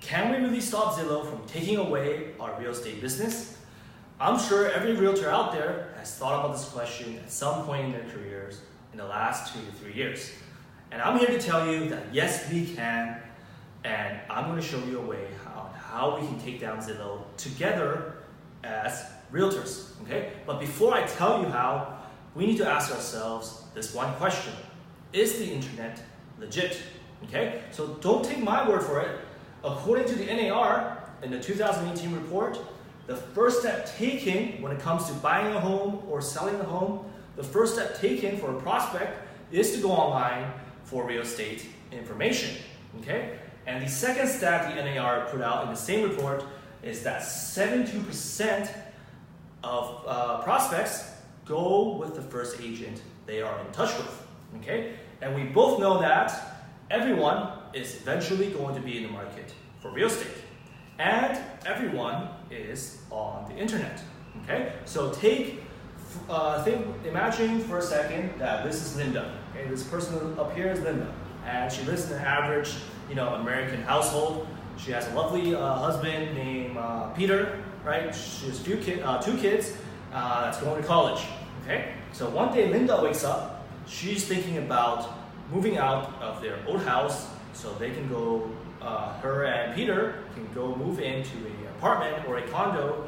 Can we really stop Zillow from taking away our real estate business? I'm sure every realtor out there has thought about this question at some point in their careers in the last 2 to 3 years. And I'm here to tell you that yes, we can, and I'm going to show you a way on how we can take down Zillow together as realtors, okay? But before I tell you how, we need to ask ourselves this one question. Is the internet legit? Okay? So don't take my word for it. According to the NAR, in the 2018 report, the first step taken when it comes to buying a home or selling a home, the first step taken for a prospect is to go online for real estate information. Okay? And the second stat the NAR put out in the same report is that 72% of prospects go with the first agent they are in touch with. Okay? And we both know that everyone is eventually going to be in the market for real estate. And everyone is on the internet. Okay? So imagine for a second that this is Linda. Okay? This person up here is Linda. And she lives in an average, American household. She has a lovely husband named Peter, right? She has two kids that's going to college. Okay? So one day Linda wakes up. She's thinking about moving out of their old house so they can go, her and Peter can go move into an apartment or a condo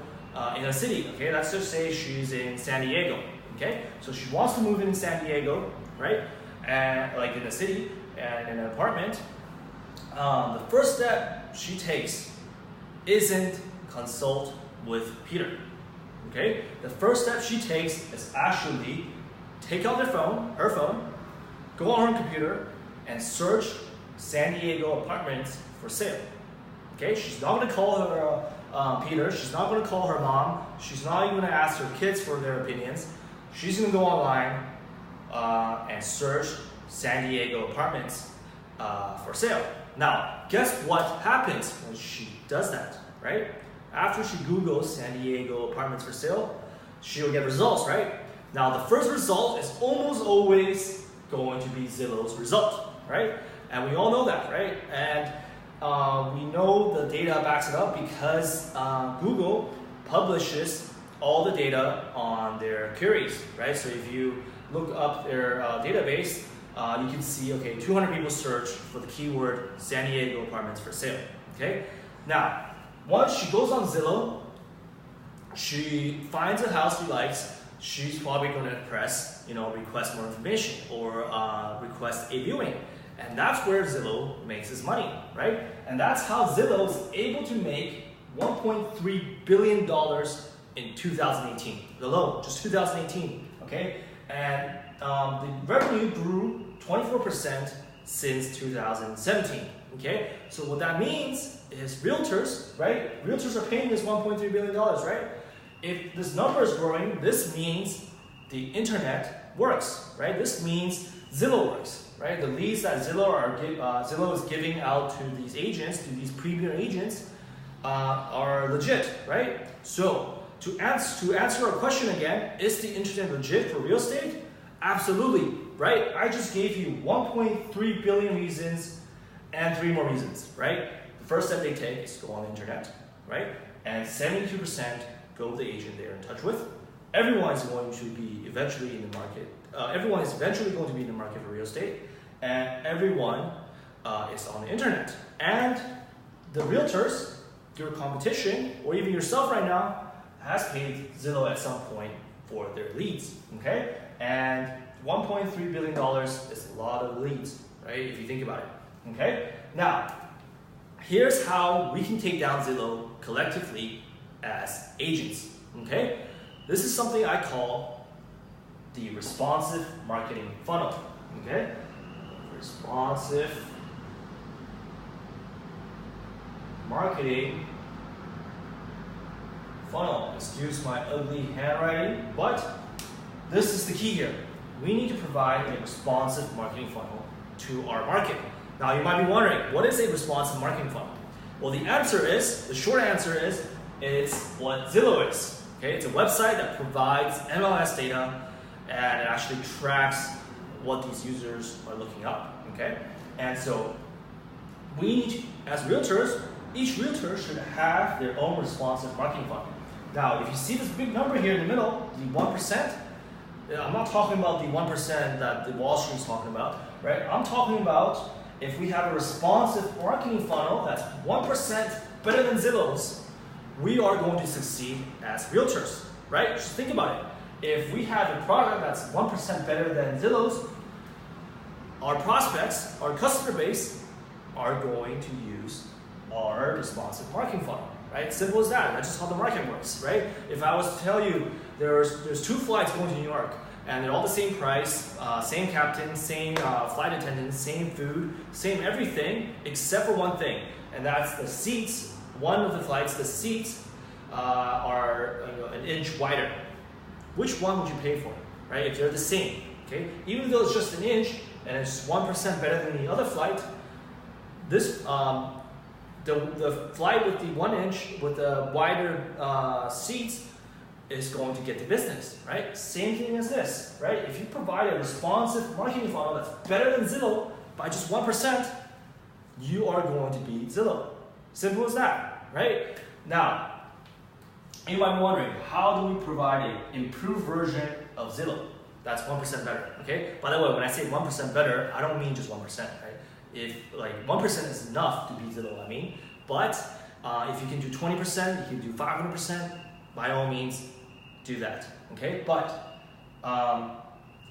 in a city. Okay, let's just say she's in San Diego. Okay, so she wants to move in San Diego, right? And like in a city and in an apartment. The first step she takes isn't consult with Peter. Okay, the first step she takes is actually take out her phone, go on her computer, and search San Diego apartments for sale. Okay, she's not going to call her Peter. She's not going to call her mom. She's not even going to ask her kids for their opinions. She's going to go online and search San Diego apartments for sale. Now, guess what happens when she does that, right? After she Googles San Diego apartments for sale, she'll get results, right? Now, the first result is almost always going to be Zillow's result, right? And we all know that, right? And we know the data backs it up because Google publishes all the data on their queries, right? So if you look up their database, you can see, 200 people search for the keyword San Diego apartments for sale, okay? Now, once she goes on Zillow, she finds a house she likes, she's probably going to press, request more information or request a viewing. And that's where Zillow makes its money, right? And that's how Zillow is able to make $1.3 billion in 2018 alone, just 2018, okay? And the revenue grew 24% since 2017, okay? So what that means is realtors, right? Realtors are paying this $1.3 billion, right? If this number is growing, this means the internet works, right? This means Zillow works, right? The leads that Zillow is giving out to these agents, to these premier agents, are legit, right? So to answer our question again, is the internet legit for real estate? Absolutely, right? I just gave you 1.3 billion reasons and 3 more reasons, right? The first step they take is to go on the internet, right? And 72% go with the agent they're in touch with. Everyone is going to be eventually in the market. Everyone is eventually going to be in the market for real estate, and everyone is on the internet. And the realtors, your competition, or even yourself right now, has paid Zillow at some point for their leads. Okay, and $1.3 billion is a lot of leads, right? If you think about it. Okay, now here's how we can take down Zillow collectively as agents. Okay, this is something I call the responsive marketing funnel. Okay, responsive marketing funnel. Excuse my ugly handwriting, but this is the key here. We need to provide a responsive marketing funnel to our market. Now you might be wondering, what is a responsive marketing funnel? Well, the short answer is, it's what Zillow is. Okay, it's a website that provides MLS data and it actually tracks what these users are looking up. Okay, and so we need, as realtors, each realtor should have their own responsive marketing funnel. Now, if you see this big number here in the middle, the 1%, I'm not talking about the 1% that the Wall Street is talking about, right? I'm talking about if we have a responsive marketing funnel that's 1% better than Zillow's, we are going to succeed as realtors, right? Just think about it. If we have a product that's 1% better than Zillow's, our prospects, our customer base, are going to use our responsive marketing funnel, right? Simple as that. That's just how the market works, right? If I was to tell you there's 2 flights going to New York, and they're all the same price, same captain, same flight attendant, same food, same everything, except for one thing, and that's the seats. One of the flights, the seats are an inch wider. Which one would you pay for, right? If they're the same, okay? Even though it's just an inch and it's 1% better than the other flight, this the flight with the 1 inch with the wider seats is going to get the business, right? Same thing as this, right? If you provide a responsive marketing funnel that's better than Zillow by just 1%, you are going to beat Zillow. Simple as that, right? Now, you might be wondering, how do we provide an improved version of Zillow that's 1% better, okay? By the way, when I say 1% better, I don't mean just 1%, right? If like 1% is enough to beat Zillow, I mean, but if you can do 20%, you can do 500%, by all means, do that, okay? But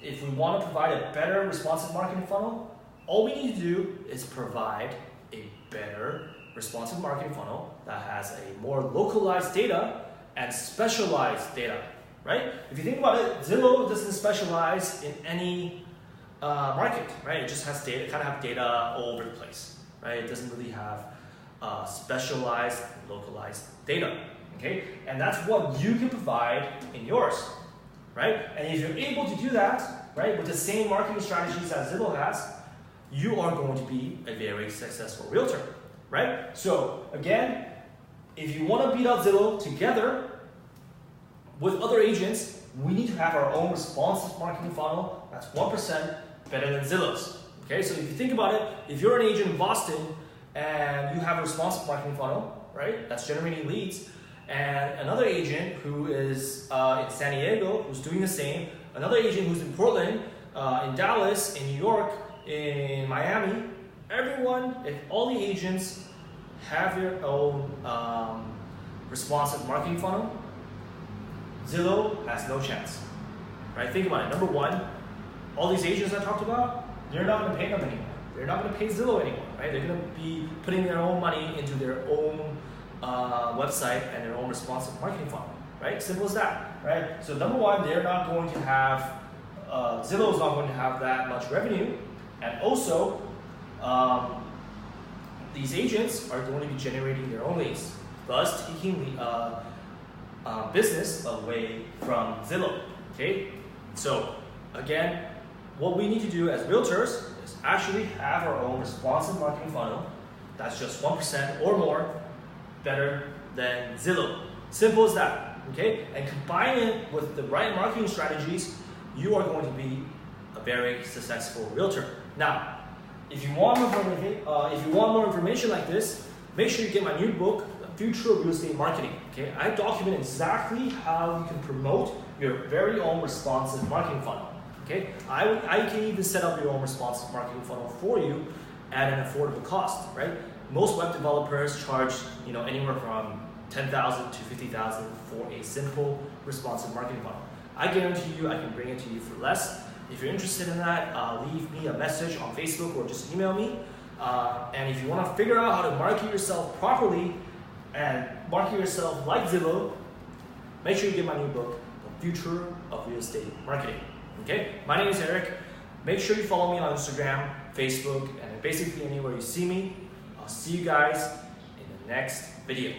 if we want to provide a better responsive marketing funnel, all we need to do is provide a better responsive marketing funnel that has a more localized data and specialized data, right? If you think about it, Zillow doesn't specialize in any market, right? It just has data, kind of have data all over the place, right? It doesn't really have specialized, localized data, okay? And that's what you can provide in yours, right? And if you're able to do that, right, with the same marketing strategies that Zillow has, you are going to be a very successful realtor, right? So again, if you want to beat out Zillow together with other agents, we need to have our own responsive marketing funnel that's 1% better than Zillow's. Okay, so if you think about it, if you're an agent in Boston and you have a responsive marketing funnel, right, that's generating leads, and another agent who is in San Diego who's doing the same, another agent who's in Portland, in Dallas, in New York, in Miami, everyone, if all the agents have their own responsive marketing funnel, Zillow has no chance, right? Think about it. Number one, all these agents I talked about, they're not going to pay them anymore. They're not going to pay Zillow anymore, right? They're going to be putting their own money into their own website and their own responsive marketing funnel, right? Simple as that, right? So number one, they're not going to have, Zillow is not going to have that much revenue, and also, these agents are going to be generating their own leads, thus taking the business away from Zillow, okay? So again, what we need to do as realtors is actually have our own responsive marketing funnel that's just 1% or more better than Zillow. Simple as that, okay? And combine it with the right marketing strategies, you are going to be a very successful realtor. Now, if you want more information like this, make sure you get my new book, The Future of Real Estate Marketing. Okay, I document exactly how you can promote your very own responsive marketing funnel. Okay, I can even set up your own responsive marketing funnel for you at an affordable cost. Right, most web developers charge anywhere from $10,000 to $50,000 for a simple responsive marketing funnel. I guarantee you, I can bring it to you for less. If you're interested in that, leave me a message on Facebook or just email me. And if you want to figure out how to market yourself properly and market yourself like Zillow, make sure you get my new book, The Future of Real Estate Marketing. Okay? My name is Eric. Make sure you follow me on Instagram, Facebook, and basically anywhere you see me. I'll see you guys in the next video.